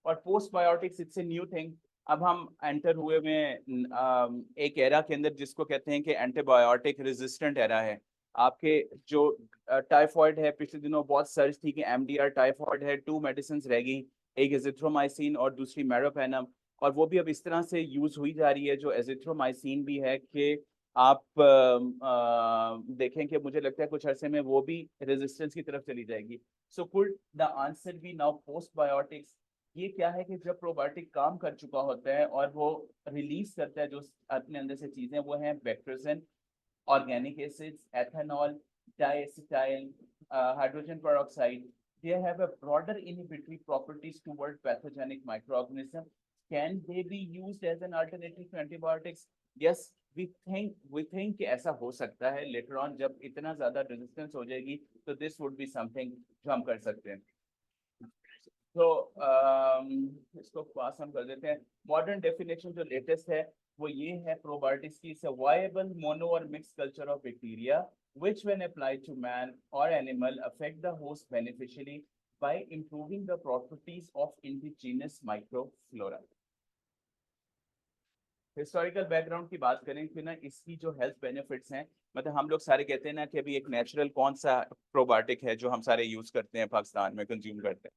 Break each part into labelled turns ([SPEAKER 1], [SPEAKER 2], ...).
[SPEAKER 1] और post biotics it's a new thing. अब हम एंटर हुए में एक एरा के अंदर जिसको कहते हैं कि एंटीबायोटिक रेजिस्टेंट एरा है। आपके जो टाइफॉइड है, पिछले दिनों बहुत सर्च थी कि एमडीआर टाइफॉइड है, 2 मेडिसिन रह गई, एक एजिथ्रोमाइसिन और दूसरी मेरोपेनम। और वो भी अब इस तरह से यूज हुई जा रही है, जो एजिथ्रोमाइसिन भी है कि आप देखें कि मुझे लगता है कुछ अरसे में वो भी रेजिस्टेंस की तरफ चली जाएगी। So could the answer be now postbiotics? ये क्या है कि जब प्रोबायोटिक काम कर चुका होता है और वो रिलीज करता है जो अपने अंदर से चीजें, वो हैं Bactrian, organic acids, ethanol, diacetyl, hydrogen peroxide. They have a broader inhibitory properties toward pathogenic microorganisms. Can they be used as an alternative to antibiotics? Yes, we think कि ऐसा हो सकता है later on, जब इतना ज्यादा रेजिस्टेंस हो जाएगी तो this would be something जो हम कर सकते हैं। तो इसको पास हम कर देते हैं। मॉडर्न डेफिनेशन जो लेटेस्ट है वो ये है प्रोबायोटिक्स की, इट्स अ वायबल मोनो और mix culture of bacteria which when applied to man or animal affect the host beneficially by improving the properties of indigenous microflora। Historical background की बात करें कि ना इसकी जो हेल्थ बेनिफिट्स हैं, मतलब हम लोग सारे कहते हैं ना कि अभी एक नेचुरल कौन सा प्रोबायोटिक है जो हम सारे यूज करते हैं, पाकिस्तान में कंज्यूम करते हैं?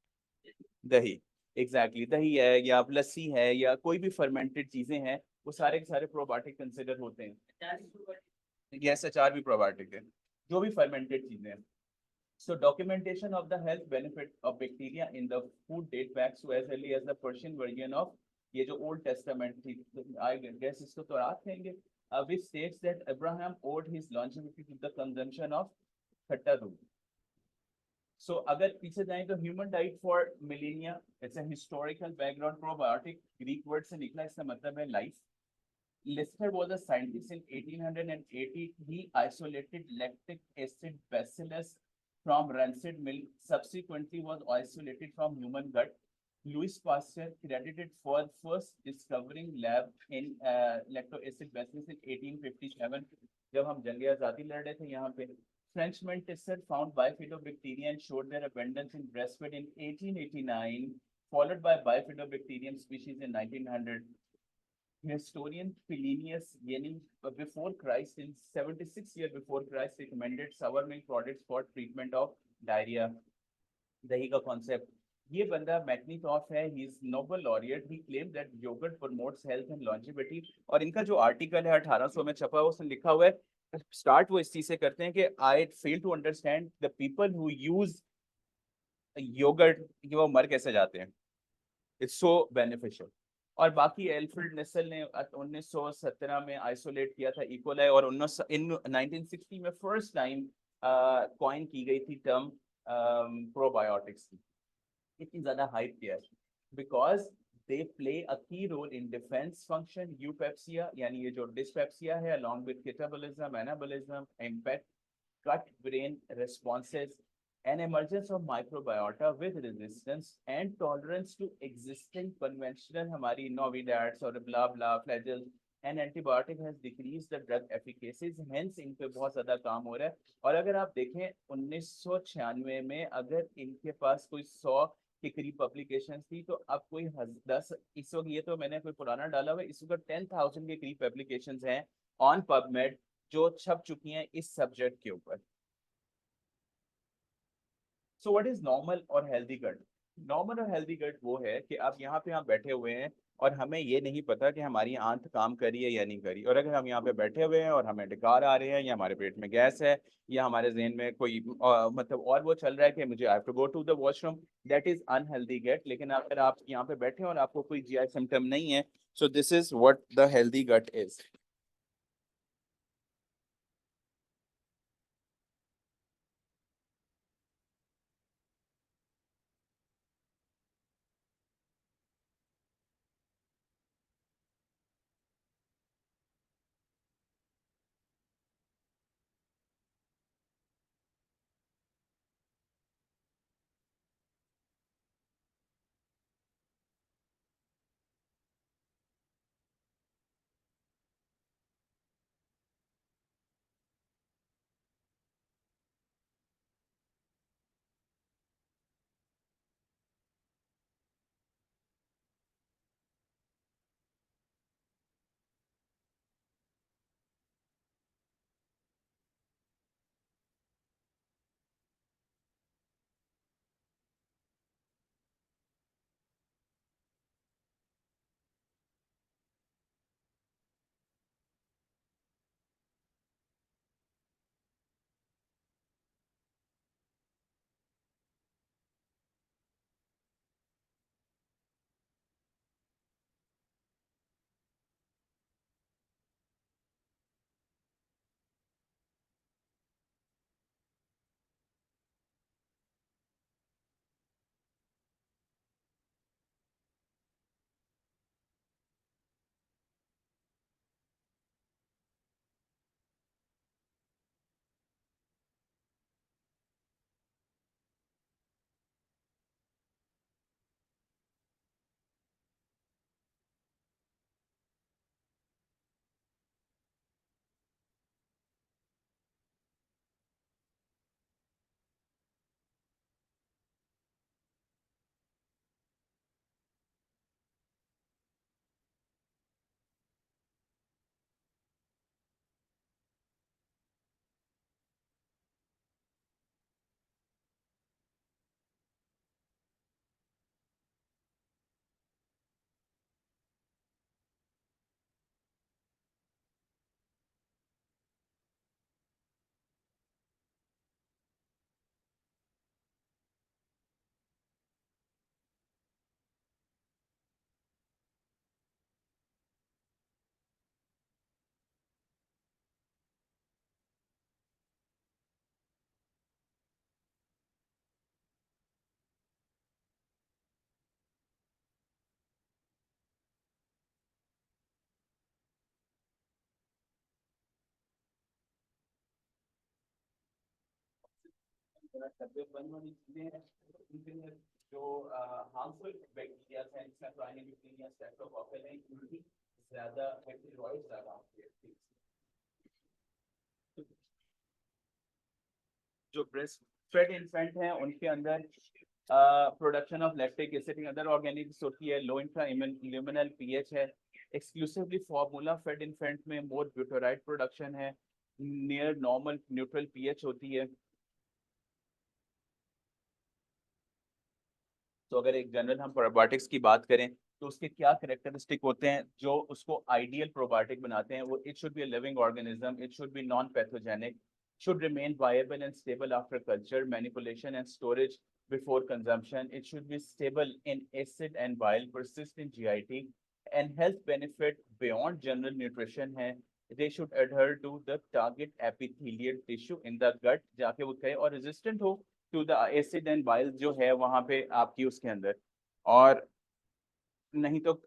[SPEAKER 1] दही। एग्जैक्टली दही है या लस्सी है या कोई भी फर्मेंटेड चीजें हैं, वो सारे के सारे प्रोबायोटिक कंसिडर होते हैं। यस, अचार भी प्रोबायोटिक है, जो भी फर्मेंटेड चीजें हैं। So documentation of the health benefit of bacteria in the food date back to as early as the Persian version of ये जो Old Testament थी, I guess इसको तो रात कहेंगे, which states that Abraham owed his longevity to the consumption of खट्टा दूध। So अगर पीछे जाएं तो human diet for millennia, it's a historical background. Probiotic Greek word से निकला, इसका मतलब है life. Lister was a scientist in 1880. He isolated lactic acid bacillus from rancid milk, subsequently was isolated from human gut. Louis Pasteur credited for first discovering lab in lactic acid bacillus in 1857, जब हम जंग आजादी लड़ रहे थे यहाँ पे। Frenchman Tisser found bifidobacteria and showed their abundance in breastfeed in 1889, followed by bifidobacterium species in 1900. Historian Plinius Yening before Christ in 76 years before Christ recommended sour milk products for treatment of diarrhea। दही का concept, ये बंदा Metchnikoff है, he is Nobel laureate, he claim that yogurt promotes health and longevity. और इनका जो article है 1800 में छपा है, उसमें लिखा हुआ है, स्टार्ट वो इस चीज से करते हैं कि I fail to understand the people who use yogurt कि वो मर कैसे जाते हैं, इट्स सो बेनिफिशियल। और बाकी एल्फ्रेड नेसल ने 1917 में आइसोलेट किया था इकोलाई, और 1960 में फर्स्ट टाइम कॉइन की गई थी टर्म प्रोबायोटिक्स की। इतनी ज्यादा हाइप किया है बिकॉज दे प्ले अ की रोल इन डिफेंस फंक्शन, यूपेप्सिया यानी ये जो डिस्पेप्सिया है, along with catabolism, anabolism, impact gut brain responses, an emergence of microbiota with resistance and tolerance to existing conventional हमारी novidats और blah blah flagells, and antibiotic has decreased the drug efficacy, hence इन पे बहुत ज्यादा काम हो रहा है। और अगर आप देखें 1996 में अगर इनके पास कोई 100 के करीब पब्लिकेशन थी, तो अब कोई 10, इस वक्त ये तो मैंने कोई पुराना डाला हुआ है, इस वक्त 10,000 के करीब पब्लिकेशन हैं ऑन पबमेड जो छप चुकी हैं इस सब्जेक्ट के ऊपर। सो व्हाट इज नॉर्मल और हेल्दी गट? नॉर्मल और हेल्दी गट वो है कि आप यहाँ पे आप बैठे हुए हैं और हमें ये नहीं पता कि हमारी आंत काम करी है या नहीं करी, और अगर हम यहाँ पे बैठे हुए हैं और हमें डकार आ रहे हैं या हमारे पेट में गैस है या हमारे जहन में कोई मतलब और वो चल रहा है कि मुझे I have to go to the washroom, that is unhealthy gut. लेकिन अगर आप यहाँ पे बैठे हैं और आपको कोई जीआई सिम्टम नहीं है, so this is what the healthy gut is. जो हार्मफुल बैक्टीरिया हैं इसमें प्राइमरी स्ट्रेप्टोकोकल है, इनकी ज्यादा बैक्टीरियोइड ज्यादा होती है। जो ब्रेस्ट फेड इन्फेंट हैं उनके अंदर production of lactic acid other Organics होती है, लो इंट्रा ल्यूमिनल पीएच है, एक्सक्लूसिवली फॉर्मूला फेड इन्फेंट में मोर ब्यूटाराइड प्रोडक्शन है, नियर नॉर्मल न्यूट्रल पीएच होती है। तो अगर एक जनरल हम प्रोबायोटिक्स की बात करें तो उसके क्या कैरेक्टरिस्टिक होते हैं जो उसको आइडियल प्रोबायोटिक बनाते हैं? वो it should be a living organism, it should be non pathogenic, should remain viable and stable after culture, manipulation and storage before consumption. It should be stable in acid and bile, persist in GIT, and health benefit beyond general nutrition है. They should adhere to the target epithelial tissue in the gut जाके वो कहे और resistant हो to the acid and bile जो है वहाँ पे आपकी उसके अंदर, और नहीं तो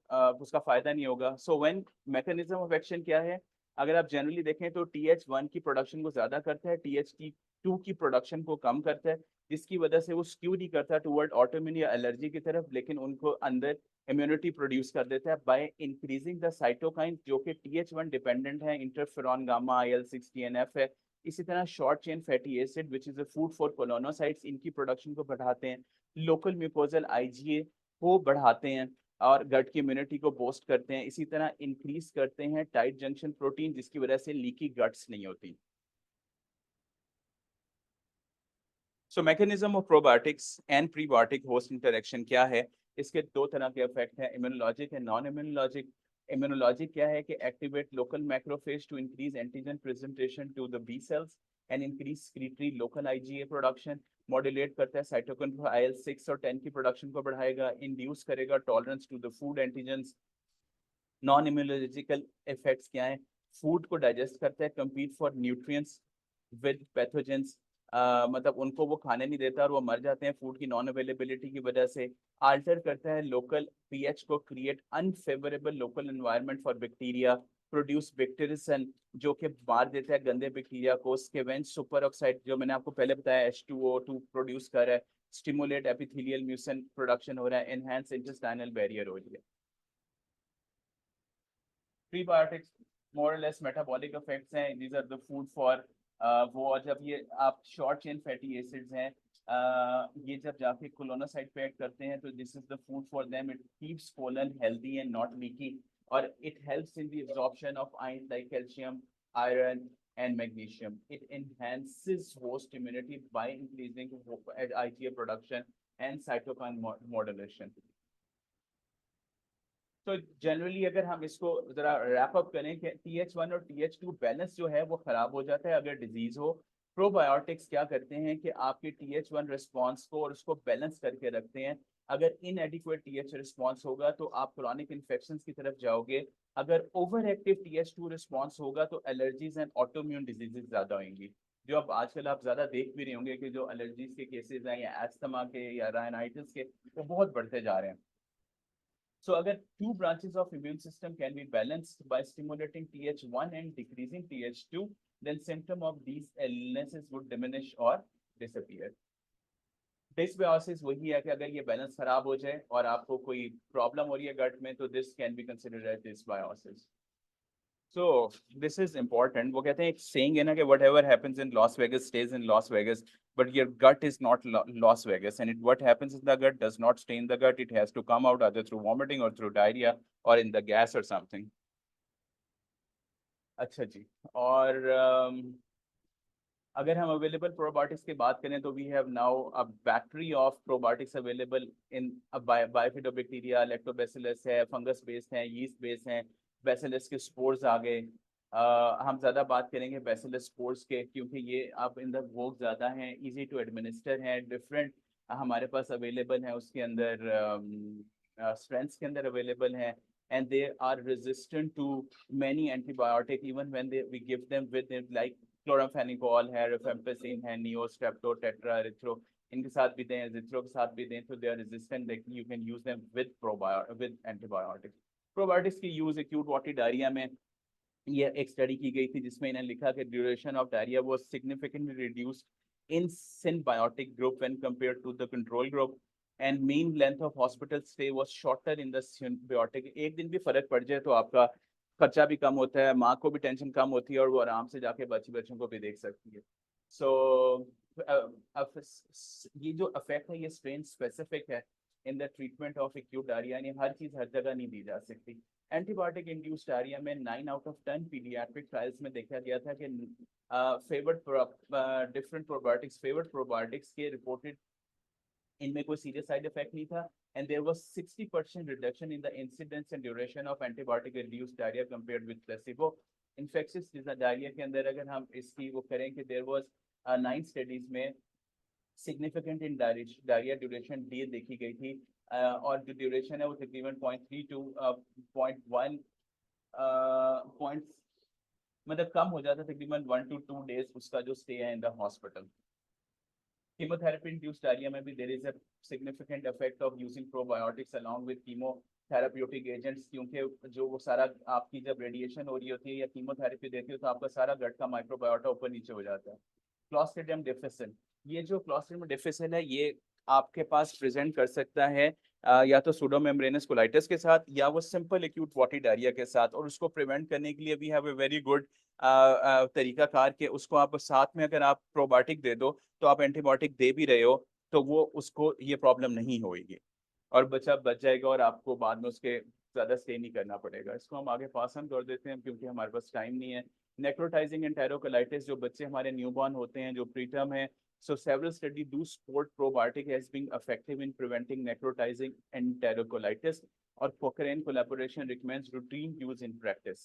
[SPEAKER 1] उसका फायदा नहीं होगा। So when mechanism of action क्या है? अगर आप जनरली देखें तो TH1 की प्रोडक्शन को ज्यादा करता है, TH2 की प्रोडक्शन को कम करता है, जिसकी वजह से वो स्क्यू नहीं करता टुवर्ड ऑटोइम्यून या एलर्जी की तरफ, लेकिन उनको अंदर इम्यूनिटी प्रोड्यूस कर देता है बाय इंक्रीजिंग द साइटोकाइन जो कि TH1 डिपेंडेंट है, इंटरफेरॉन गामा, IL-6 TNF है। इसी तरह short chain fatty acid which is a food for colonocytes, इनकी प्रोडक्शन को बढ़ाते हैं, लोकल म्यूकोजल IgA को बढ़ाते हैं और गट की इम्यूनिटी को बूस्ट करते हैं। इसी तरह इंक्रीज करते हैं टाइट जंक्शन प्रोटीन जिसकी वजह से लीकी गट्स नहीं होती। So mechanism of probiotics and prebiotic host interaction क्या है? इसके दो तरह के इफेक्ट हैं, immunologic and non immunologic. Immunologic क्या है कि activate local macrophage to increase antigen presentation to the B cells and increase secretory local IgA production, modulate करता है साइटोकिन IL-6 और 10 की प्रोडक्शन को बढ़ाएगा, इंड्यूस करेगा tolerance to the food antigens. Non immunological effects क्या है? फूड को डाइजेस्ट करता है, compete for nutrients with pathogens, मतलब उनको वो खाने नहीं देता और वो मर जाते हैं फूड की नॉन अवेलेबिलिटी की वजह से। आल्टर करता है लोकल पीएच को, create unfavourable local environment for bacteria, produce bacteriocins जो कि मार देता है गंदे बैक्टीरिया को। स्केवेंज सुपर ऑक्साइड जो मैंने आपको पहले बताया H2O2 प्रोड्यूस कर रहा है, स्टिमुलेट एपिथेलियल म्यूसिन प्रोडक्शन हो रहा है, एनहांस इंटेस्टाइनल बैरियर हो रही है। Prebiotics more less metabolic effects हैं, these are the food for वो, और जब ये आप शॉर्ट चेन फैटी एसिड्स हैं ये जब जाके कोलोनोसाइट पे एक्ट करते हैं तो this is the food for them, it keeps colon healthy and not leaky, और it helps in the absorption of ion like calcium, iron and magnesium. It enhances host immunity by increasing IgA production and cytokine modulation. तो generally अगर हम इसको जरा wrap up करें कि TH1 और TH2 balance जो है वो खराब हो जाता है अगर डिजीज हो। प्रोबायोटिक्स क्या करते हैं कि आपके TH1 रिस्पॉन्स को और उसको बैलेंस करके रखते हैं। अगर इनएडिक्वेट TH रिस्पॉन्स होगा तो आप क्रॉनिक इन्फेक्शन की तरफ जाओगे, अगर ओवर एक्टिव TH2 रिस्पॉन्स होगा तो एलर्जीज एंड ऑटोइम्यून डिजीजेज ज्यादा होंगी, जो अब आजकल आप ज्यादा देख भी रहे होंगे कि जो एलर्जीज के केसेस हैं या एस्थमा के या राइनाइटिस के वो बहुत बढ़ते जा रहे हैं। So अगर two branches of immune system can be balanced by stimulating TH1 and decreasing TH2, then symptom of these illnesses would diminish or disappear. Dysbiosis वही है कि अगर ये बैलेंस खराब हो जाए और आपको कोई प्रॉब्लम हो रही है गट में तो this can be considered as dysbiosis. So this is important. वो कहते हैं एक saying है ना कि whatever happens in Las Vegas stays in Las Vegas, but your gut is not Las Vegas, and what happens in the gut does not stay in the gut. It has to come out either through vomiting or through diarrhea or in the gas or something. अच्छा जी, और अगर हम available probiotics की बात करें तो we have now a battery of probiotics available in bifidobacteria, lactobacillus है, fungus based है, यीस्ट बेस्ड हैं, बैसिलस के स्पोर्स आ गए। हम ज़्यादा बात करेंगे बैसिलस स्पोर्स के क्योंकि ये अब इन द वोक ज़्यादा हैं, इजी टू एडमिनिस्टर हैं, डिफरेंट हमारे पास अवेलेबल है, उसके अंदर स्ट्रेंथ्स के अंदर अवेलेबल हैं, and they are resistant to many antibiotic even when we give them with it, like chloramphenicol है, rifampicin है, neostrepto, tetra, erythro, इनके साथ भी दें, जिथ्रो के साथ भी दें, तो they are resistant, like you can use them with with antibiotics. Probiotics की यूज acute watery diarrhea में ये एक स्टडी की गई थी जिसमें इन्होंने लिखा कि duration of diarrhoea was significantly reduced in symbiotic group when compared to the control group, and mean length of hospital stay was shorter in the symbiotic. एक दिन भी फर्क पड़ जाए तो आपका खर्चा भी कम होता है, माँ को भी टेंशन कम होती है और वो आराम से जाके बच्चों को भी देख सकती है. So ये जो अफेक्ट है ये स्ट्रेन स्पेसिफिक है in the treatment of acute diarrhoea, यानी हर चीज हर जगह नहीं दी जा सकती. एंटीबायोटिक इंड्यूस्ड डायरिया में 9 आउट ऑफ 10 पीडियाट्रिक ट्रायल्स में देखा गया था कि favoured different probiotics favoured probiotics के रिपोर्टेड इनमें कोई सीरियस साइड इफेक्ट नहीं था, and there was 60% reduction in the incidence and duration of antibiotic induced diarrhea compared with placebo. Infectious diarrhea के अंदर अगर हम इसकी वो करें कि there was 9 studies में significant in diarrhea duration D देखी गई थी, और जो ड्यूरेशन है वो तकरीबन 0.3 to 0.1 पॉइंट मतलब कम हो जाता है, तकरीबन 1 to 2 days उसका जो स्टे है in the hospital. Chemotherapy induced diarrhea में भी there is a significant effect of using probiotics along with chemotherapeutic agents, क्योंकि जो वो सारा आपकी जब रेडिएशन हो रही होती है या कीमोथेरेपी देती हो तो आपका सारा गट का माइक्रोबायोटा ऊपर नीचे हो जाता है. क्लॉस्ट्रिडियम डिफिसिल, ये जो क्लॉस्ट्रिडियम डिफिसिल है ये आपके पास प्रेजेंट कर सकता है या तो सूडोमेम्ब्रेनस कोलाइटिस के साथ या वो सिंपल एक्यूट वॉटी डायरिया के साथ, और उसको प्रिवेंट करने के लिए we have a very good तरीका कार के उसको आप साथ में अगर आप प्रोबायोटिक दे दो तो आप एंटीबायोटिक दे भी रहे हो तो वो उसको ये प्रॉब्लम नहीं होगी और बच्चा बच जाएगा और आपको बाद में उसके ज्यादा स्टे नहीं करना पड़ेगा. इसको हम आगे पास ऑन कर देते हैं क्योंकि हमारे पास टाइम नहीं है. नेक्रोटाइजिंग एंटेरोकोलाइटिस, जो बच्चे हमारे न्यूबॉर्न होते हैं जो प्रीटर्म है, so several studies do support probiotic as being effective in preventing necrotizing enterocolitis, or Cochrane collaboration recommends routine use in practice.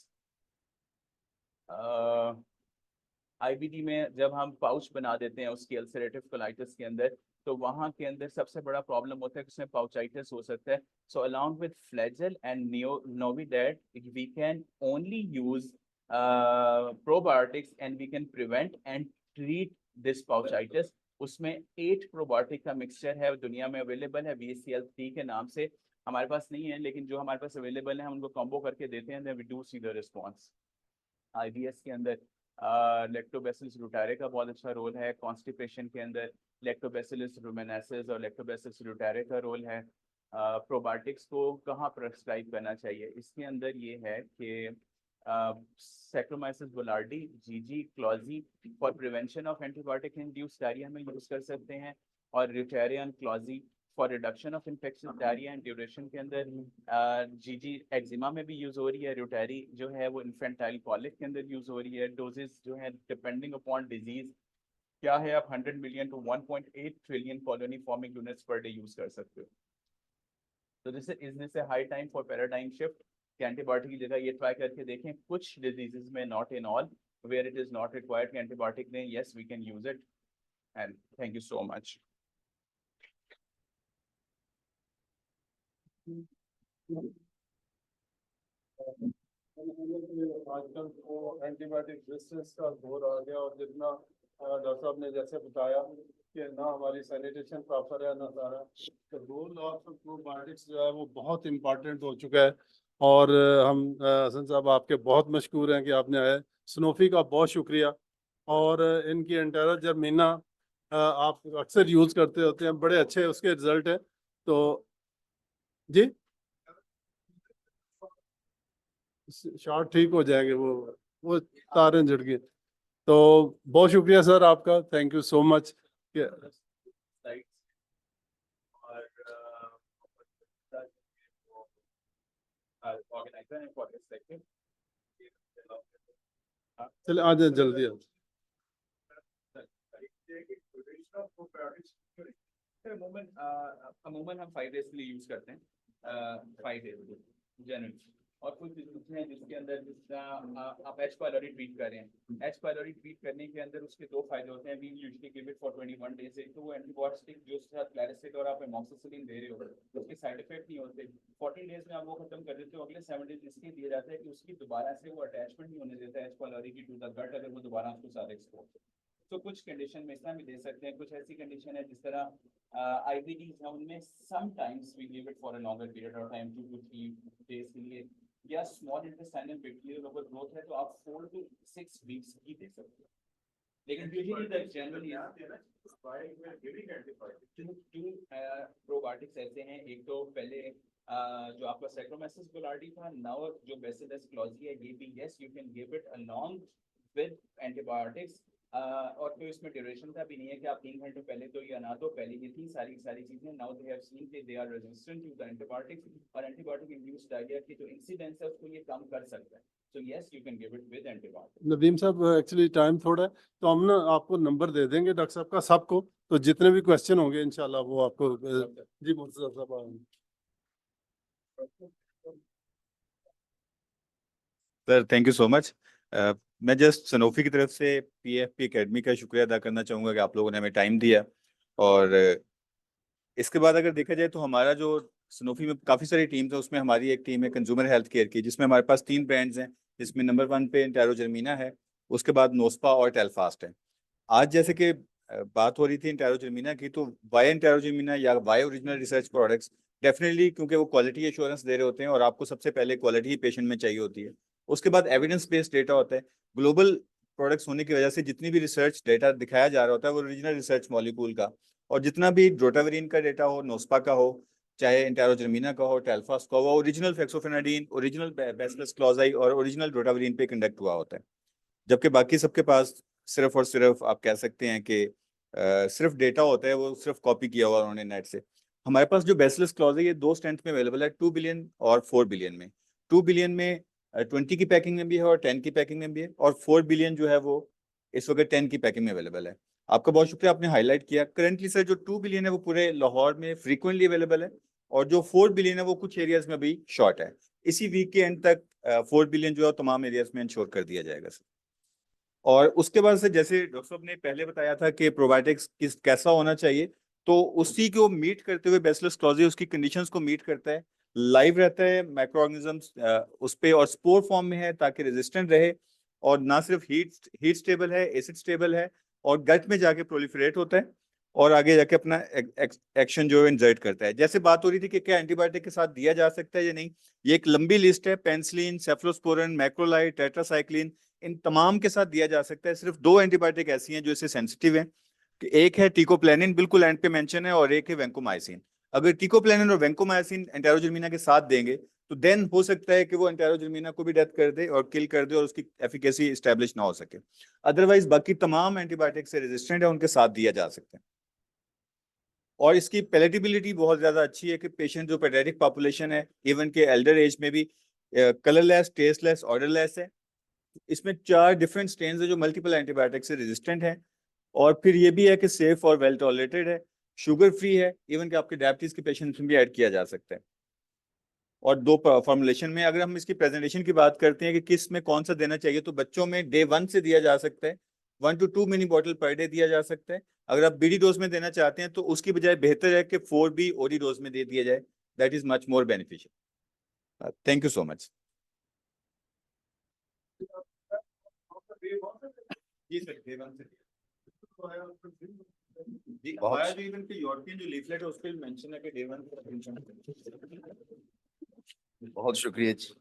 [SPEAKER 1] IBD में जब हम पाउच बना देते हैं उसकी अल्सरेटिव कोलाइटिस के अंदर तो वहाँ के अंदर सबसे बड़ा प्रॉब्लम होता है कि उसमें पाउचाइटिस हो सकता है. So along with Flagyl and novidate we can only use probiotics and we can prevent and treat this pouchitis. उसमें 8 प्रोबायोटिक का मिक्सचर है, दुनिया में अवेलेबल है VCL3 के नाम से. हमारे पास नहीं है लेकिन जो हमारे पास अवेलेबल है हम उनको कॉम्बो करके देते हैं, we do see the response. IBS के अंदर लैक्टोबैसिलस रूटारे का बहुत अच्छा रोल है. कॉन्स्टिपेशन के अंदर लैक्टोबैसिलस रूमेनेसिस और लैक्टोबैसिलस रूटारे का रोल है. प्रोबायोटिक्स को कहाँ प्रेस्क्राइब करना चाहिए, इसके अंदर ये है कि Saccharomyces boulardii, GG, Clozzy for prevention of antibiotic induced diarrhoea में यूज कर सकते हैं, और Rutarian Clozzy for reduction of infection diarrhoea and duration के अंदर. GG एक्जिमा में भी यूज हो रही है. Rutari जो है वो इन्फेंटाइल कॉलिक के अंदर यूज हो रही है. डोजेस जो है डिपेंडिंग अपॉन डिजीज क्या है, आप 100 million to 1.8 trillion colony forming units per day use कर सकते हो. तो this is a high time for paradigm shift कि एंटीबायोटिक की जगह ये ट्राई करके देखें. कुछ डिजीजेस में, not in all, where it is not required antibiotic दें, yes we can use it. And thank you so much.
[SPEAKER 2] आजकल तो एंटीबायोटिक रेजिस्टेंस का दौर आ गया और जितना डॉक्टर साहब ने जैसे बताया कि ना हमारी सैनिटेशन प्रॉपर है ना सारा, तो रोल ऑफ प्रोबायोटिक्स जो है वो बहुत इम्पोर्टेंट हो चुका है. और हम हसन साहब आपके बहुत मशहूर हैं कि आपने आए. स्नोफी का बहुत शुक्रिया. और इनकी एंटेरा जर्मीना आप अक्सर यूज़ करते होते हैं, बड़े अच्छे उसके रिजल्ट हैं. तो जी शॉर्ट ठीक हो जाएंगे, वो तारें जुड़ गई. तो बहुत शुक्रिया सर आपका, थैंक यू सो मच. चलिए आ जाए जल्दी.
[SPEAKER 1] अमूमन हम 5 डेज के लिए यूज करते हैं, 5 डेज जनरली. और कुछ हैं जिसके अंदर जिसका आप एच पायलोरी ट्रीट कर रहे हैं. एच पायलोरी ट्रीट करने के अंदर उसके 2 फायदे होते हैं. We usually give it for 21 days. एक तो वो एंटीबायोटिक जो उसके साथ क्लैरिसिड और आप एमॉक्सिसिलिन दे रहे हो उसके साइड इफेक्ट नहीं होते. 14 डेज में आप वो खत्म कर देते हो. अगले 7 डेज इसलिए दिया जाता है कि उसकी दोबारा से वो अटैचमेंट नहीं होने देता है एच पायलोरी की टू द गट, अगर वो दोबारा उसको साथ एक्सपोज. तो कुछ कंडीशन में इतना भी दे सकते हैं. कुछ ऐसी कंडीशन है जिस तरह IBDs है उनमें sometimes we give it for a longer period of time 2 to 3 days के लिए. या स्मॉल इंटेस्टाइनल बैक्टीरियल अगर ग्रोथ है तो आप 4 to 6 वीक्स की दे सकते हो. लेकिन usually the generally two probiotics ऐसे हैं, एक तो पहले जो आपका Saccharomyces boulardii था, now जो Bacillus clozi है ये भी, yes you can give it along with antibiotics, और कोई इसमें ड्यूरेशन का भी नहीं है कि आप 3 घंटे पहले तो या ना तो पहले ये थी सारी चीजें, नाउ दे हैव सीन कि they are resistant to the antibiotics, और एंटीबायोटिक इंड्यूस्ड डायरिया की जो इंसिडेंस है उसको ये कम कर सकता है, so yes you can give it with antibiotic.
[SPEAKER 2] Nadeem साहब एक्चुअली टाइम थोड़ा है, तो हम ना आपको नंबर दे देंगे डॉक्टर साहब का सबको, तो जितने भी क्वेश्चन होंगे इंशाल्लाह वो आपको जी मुर्तजा साहब।
[SPEAKER 3] Sir thank you so much. मैं जस्ट सनोफी की तरफ से पीएफपी एकेडमी का शुक्रिया अदा करना चाहूँगा कि आप लोगों ने हमें टाइम दिया। और इसके बाद अगर देखा जाए तो हमारा जो सनोफी में काफ़ी सारी टीम्स है, उसमें हमारी एक टीम है कंज्यूमर हेल्थ केयर की, जिसमें हमारे पास 3 ब्रांड्स हैं, जिसमें नंबर 1 पे एंटेरोजर्मिना है, उसके बाद नोस्पा और टेलफास्ट है। आज जैसे कि बात हो रही थी एंटेरोजर्मिना की, तो वाई एंटेरोजर्मिना या why original research products definitely, क्योंकि वो क्वालिटी एश्योरेंस दे रहे होते हैं और आपको सबसे पहले क्वालिटी ही पेशेंट में चाहिए होती है, उसके बाद एविडेंस बेस्ड डेटा होता है। ग्लोबल प्रोडक्ट्स होने की वजह से जितनी भी रिसर्च डेटा दिखाया जा रहा होता है वो ओरिजिनल रिसर्च मॉलिक्यूल का, और जितना भी ड्रोटावेरिन का डेटा हो, नोस्पा का हो, चाहे एंटेरोजर्मिना का हो, टेल्फास का हो, ओरिजिनल फेक्सोफेनाडिन, ओरिजिनल बैसिलस क्लोजाई और ओरिजिनल ड्रोटावेरिन पे कंडक्ट हुआ होता है। जबकि बाकी सबके पास सिर्फ और सिर्फ आप कह सकते हैं कि सिर्फ डेटा होता है, वो सिर्फ कॉपी किया हुआ उन्होंने नेट से। हमारे पास जो बैसिलस क्लॉज है ये 2 स्ट्रेंथ में अवेलेबल है, 2 बिलियन और 4 बिलियन में। 2 बिलियन में 20 की पैकिंग में भी है और 10 की पैकिंग में भी है, और 4 बिलियन जो है वो इस वक्त 10 की पैकिंग में अवेलेबल है। आपका बहुत शुक्रिया, आपने हाईलाइट किया। करंटली सर जो 2 बिलियन है वो पूरे लाहौर में फ्रीक्वेंटली अवेलेबल है, और जो 4 बिलियन है वो कुछ एरियाज में भी शॉर्ट है। इसी वीक के एंड तक 4 बिलियन जो है तमाम एरियाज में इंश्योर कर दिया जाएगा सर। और उसके बाद से जैसे डॉक्टर साहब ने पहले बताया था कि प्रोबायोटिक्स कैसा होना चाहिए, तो उसी को मीट करते हुए बैसिलस क्लॉजी उसकी कंडीशंस को मीट करता है, लाइव रहता है, माइक्रो ऑर्गेनिजम्स उस पे और स्पोर फॉर्म में है ताकि रेजिस्टेंट रहे, और ना सिर्फ हीट स्टेबल है, एसिड स्टेबल है, और गट में जाके प्रोलिफरेट होता है और आगे जाके अपना एक्शन जो है इंजर्ट करता है। जैसे बात हो रही थी कि क्या एंटीबायोटिक के साथ दिया जा सकता है या नहीं, ये एक लंबी लिस्ट है, पेनिसिलिन, सेफलोस्पोरिन, मैक्रोलाइड, टेट्रासाइक्लिन, इन तमाम के साथ दिया जा सकता है। सिर्फ 2 एंटीबायोटिक ऐसी हैं जो इससे सेंसिटिव हैं, एक है टिकोप्लेनिन, बिल्कुल एंड पे मेंशन है, और एक है वेंकोमाइसिन। अगर टिकोप्लेनिन और वेंकोमाइसिन एंटेरोजर्मिना के साथ देंगे तो देन हो सकता है कि वो एंटेरोजर्मिना को भी डेथ कर दे और किल कर दे और उसकी एफिकेसी स्टैब्लिश ना हो सके। अदरवाइज बाकी तमाम एंटीबायोटिक से रेजिस्टेंट है, उनके साथ दिया जा सकता है। और इसकी पैलेटेबिलिटी बहुत ज्यादा अच्छी है कि पेशेंट जो पेडियाट्रिक पॉपुलेशन है, इवन के एल्डर एज में भी कलरलेस, टेस्टलेस, ऑर्डरलेस है। इसमें 4 डिफरेंट स्ट्रेन है जो मल्टीपल एंटीबायोटिक से रेजिस्टेंट है, और फिर ये भी है कि सेफ और वेल टॉलरेटेड है, शुगर फ्री है, इवन कि आपके डायबिटीज के पेशेंट्स में भी ऐड किया जा सकता है। और 2 फॉर्मुलेशन में, अगर हम इसकी प्रेजेंटेशन की बात करते हैं कि किस में कौन सा देना चाहिए, तो बच्चों में डे 1 से दिया जा सकता है, 1 to 2 mini bottle per day दिया जा सकता है। अगर आप बीडी डोज में देना चाहते हैं तो उसकी बजाय बेहतर है कि 4B ओडी डोज में दे दिया जाए, that is much more beneficial. Thank you so much. जी सर, डे 1 से जी हमारा जो इवन के यूरोपियन जो लीफलेट है उस पर मेंशन है कि डे 1
[SPEAKER 4] बहुत शुक्रिया जी।